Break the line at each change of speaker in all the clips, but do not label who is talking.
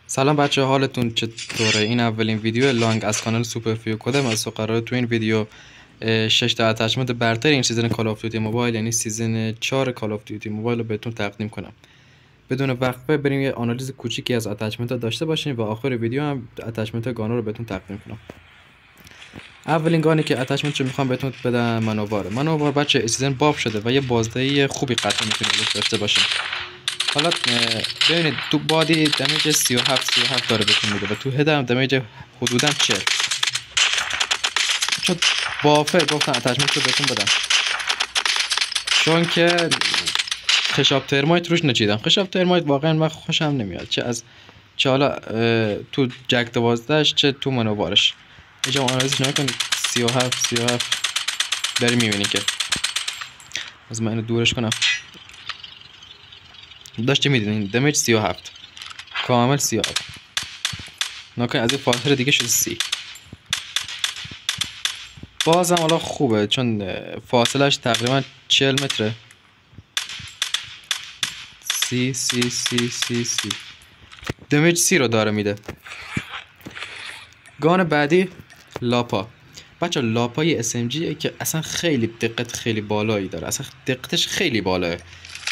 سلام بچه، حالتون چطوره؟ این اولین ویدیو لانگ از کانال سوپرفیو کدم از قراره تو این ویدیو 6 تا اتچمنت برتر این سیزن کال آف دیوتی موبایل، یعنی سیزن 4 کال آف دیوتی موبایل رو بهتون تقدیم کنم. بدون وقفه بریم یه آنالیز کوچیکی از اتچمنت ها داشته باشیم و آخر ویدیو هم اتچمنت گانو رو بهتون تقدیم کنم. اولین گانی که اتچمنت رو میخوام بهتون بدم منوار بچه سیزن باب شده و یه بازدهی خوبی قطعا میتونیم داشته باشیم. حالا ببینید تو بادی دمیج 37 داره بهتون میده و تو هد هم دمیج حدودا 40. چون بافه گفتن اتچمنت رو بهتون بدم، چون که خشاب ترمایت روش نچیدم. خشاب ترمایت واقعا من خوشم نمیاد، چه حالا تو جک 12 چه تو منوارش. اینجا آنالیزش نکنید. 37 داری میبینی که از من اینو دورش کنم. داشته میدونین دمیج 37 کامل 37 نکنه از این فاصله دیگه شده 30. بازم حالا خوبه چون فاصلش تقریبا 40 متره. 30 دمیج 30 رو داره میده. گان بعدی لاپا. بچه لاپا یه SMG که اصلا خیلی دقت خیلی بالایی داره، اصلا دقتش خیلی بالاه.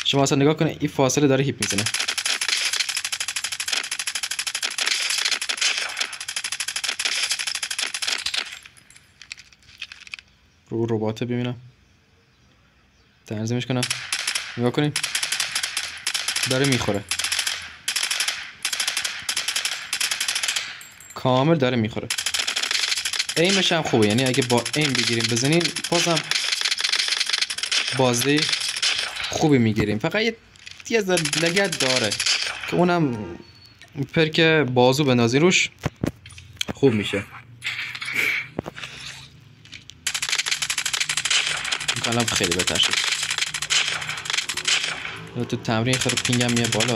شما اصلا نگاه کنه این فاصله داره هیپ میزنه. رو رباته ببینم، تنظیمش کنم. نگاه کنیم داره میخوره، کامل داره میخوره. ایمش هم خوبه، یعنی اگه با ایم بگیریم بزنین بازم بازی خوبی میگیریم. فقط یه لگت داره که اونم پرک بازو بندازین روش خوب میشه. کلام خیلی بهتر شد. تو تمرین خیلی پینگم میه بالا.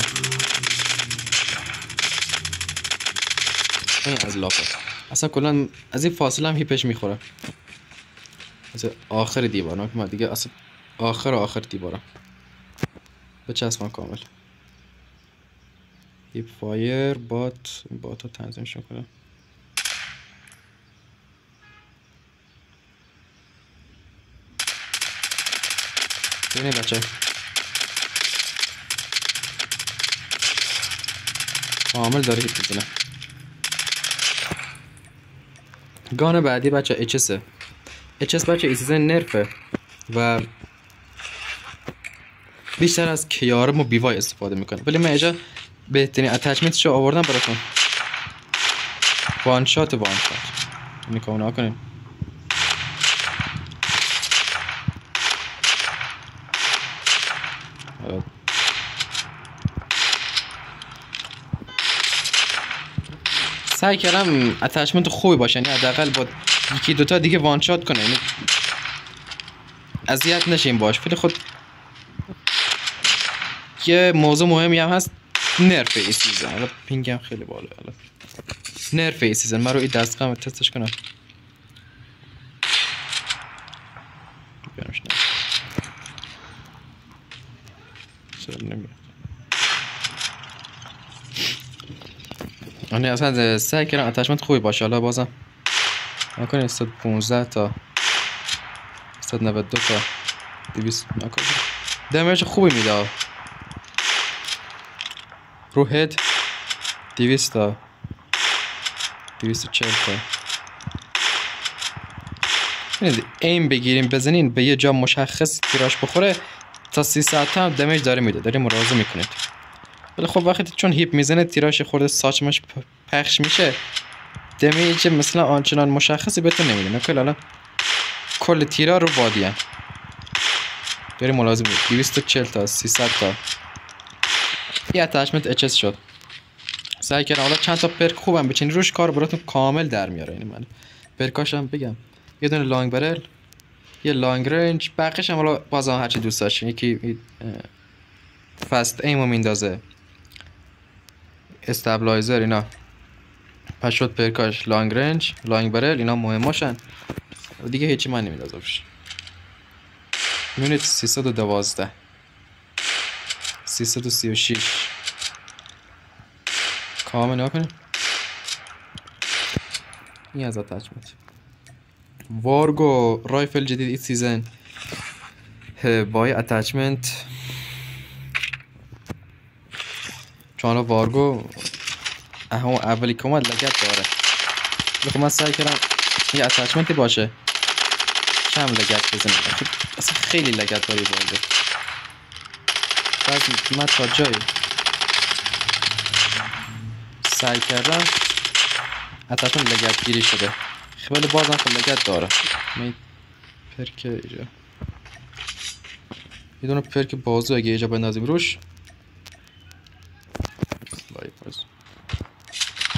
این از لاپا اصلا کلا از این فاصله هم هیپش میخوره. از آخر دیوارم که ما دیگه اصلا آخر دیوارم بچسبم کامل. هیپ فایر بات ها تنظیمش کنم. ببینید بچه کامل داره هیپ میزنه. گان بعدی بچه HS بچه سیزن نرفه و بیشتر از کیارم و بیوای استفاده میکنه، ولی من اینجا بهترین اتچمنتش رو آوردم براتون. وان شات نکنه نکنین. سعی کردم اتچمنت خوبی باشه، یعنی حداقل با یکی دوتا دیگه وان شات کنه، یعنی اذیت نشین باش. ولی خود یه موضوع مهمی هم هست، نرف ای سیزن. حالا پینگم خیلی بالا. حالا نرف ای سیزن من رو این دستگاه تستش کنم. بیارمش نمیاد. آنه اصلا سعی کردم اتچمنت خوبی باشه. حالا بازم نکنه 115 تا 192 تا 200 نکنه دمیج خوبی میده. رو هد 200 تا 240 تا. ایم بگیریم بزنین به یه جا مشخص تیراش بخوره تا 300 تا هم دمیج داره میده. داریم مراوضه میکنید. ولی خب وقتی چون هیپ میزنه تیراش خورده ساچمش پخش میشه، دمیج مثلا آنچنان مشخصی بهتون نمیده. نکل الان کل تیرا رو بادیان داریم ملاحظه بود. 240 تا 300 تا یه اتچمنت HS شد. سعی کردم حالا چند تا پرک خوبم بچینی روش، کار براتون کامل در میاره. یعنی من پرکاشم بگم یه دونه لانگ برل، یه لانگ رنج، بقیش هم حالا بازم هرچی دوست داشتین. یکی فست ایمو میندازه، استابلایزر، اینا پس شد پرکاش لانگ رنج لانگ برل، اینا مهماشن دیگه. هیچی من نمیندازم روش. میونید 312 336 کامل نگاه کنیم. این از اتچمنت وارگو رایفل جدید این سیزن با اتچمنت. چون وارگو همون اولی که اومد لگت داره. بخوام من سعی کردم یه اتچمنتی باشه کم لگت بزنه. اصلا خیلی لگت داری وارگو. بعضی من تا جایی سعی کردم اتچمنت لگت گیری شده. خیلی بازم خب لگت داره. من پرک اینجا یه دونه پرک بازو اگه اینجا بندازیم روش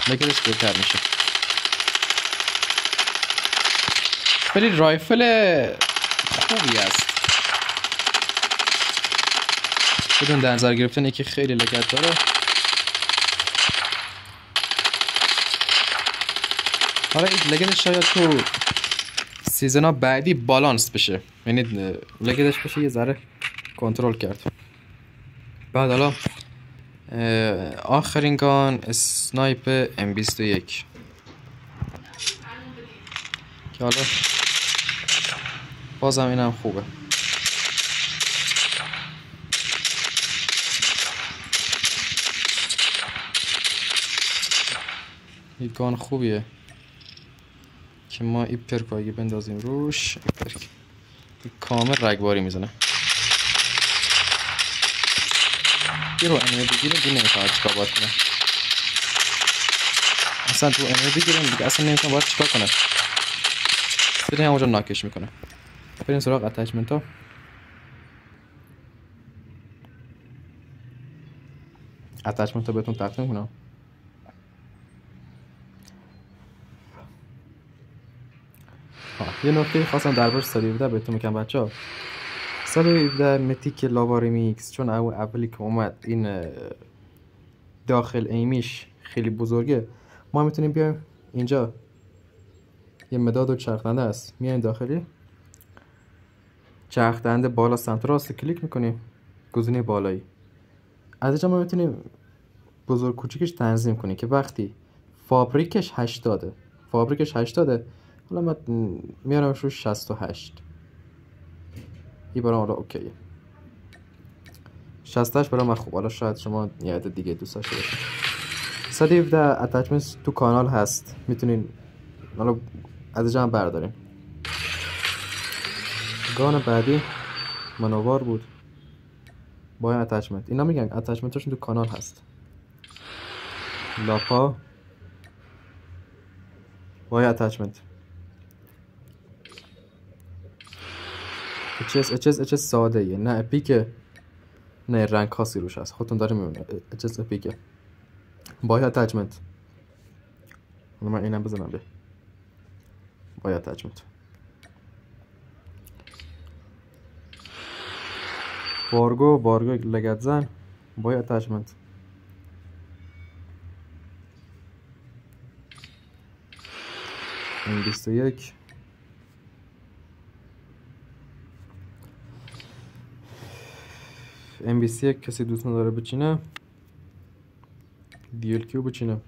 لگتش بهتر میشه. ولی رایفل خوبی است بدون در نظر گرفتن یکی خیلی لگت داره. حالا این لگتش شاید تو سیزن ها بعدی بالانس بشه، یعنی لگتش بشه یه ذره کنترل کرد. بعد حالا آخرین گان اسنایپ M21 که حالا بازم اینم خوبه. این گان خوبیه که ما این پرک اگه بندازیم روش این پرک کامل رگباری میزنه. یه رو انیمه بگیریم دیگه نمیتونم چیکار باید کنم. اصلا تو انیمه بگیریم دیگه اصلا نمیتونم باید چیکار کنم. بریم همونجا ناکش میکنه. بریم سراغ اتچمنت ها. اتچمنت ها بهتون تقسیم کنم. یه نکته خواستم دربارش سال 17 بهتون میگم بچه‌ها. سال 17 متیک لاوا ریمیکس چون اولی که اومد این داخل ایمیش خیلی بزرگه، ما میتونیم بیایم اینجا یه مداد و چرخدنده است، میایم داخلی چرخدنده بالا سمت راست کلیک میکنیم گزینه بالایی. از اینجا ما میتونیم بزرگ کوچیکش تنظیم کنیم که وقتی فابریکش 80 حالا من میارمش رو 68 این برام حالا اوکیه. 68 برام خوب. حالا شاید شما یه عدد دیگه دوست داشته باشید. 117 اتچمنت تو کانال هست، میتونین حالا از اینجا هم برداریم. گان بعدی منوار بود با این اتچمنت. اینا میگن اتچمنتشون تو کانال هست. لاپا با این اتچمنت. اچ ساده یه نه اپیکه نه رنگ خاصی روش هست، خودتون داره میبینید. اچ اپیکه با این اتچمنت. من اینم بزنم به با این اتچمنت. وارگو لگت زن با این اتچمنت. M21 M21 کسی دوست نداره بچینه DLQ بچینه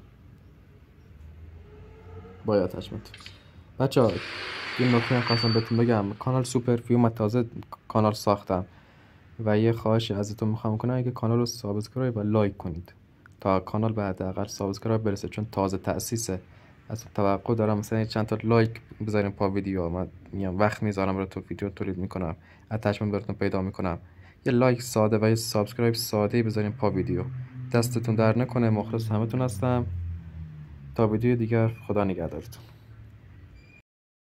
با اتچمنت. بچه ها این نکته خواستم بهتون بگم، کانال سوپر فیوم تازه کانال ساختم و یه خواهشی ازتون میخوام کنم اگه کانال رو سابسکرایب و لایک کنید تا کانال به حداقل سابسکرایب برسه، چون تازه تأسیسه. از توقع دارم مثلا چند تا لایک بذاریم پا ویدیو. من میام وقت میذارم براتون ویدیو تولید میکنم، اتچمنت براتون پیدا میکنم. یه لایک ساده و یه سابسکرایب ساده بذاریم پا ویدیو. دستتون در نکنه. مخلص همتون هستم. تا ویدیو دیگر خدا نگهدارتون.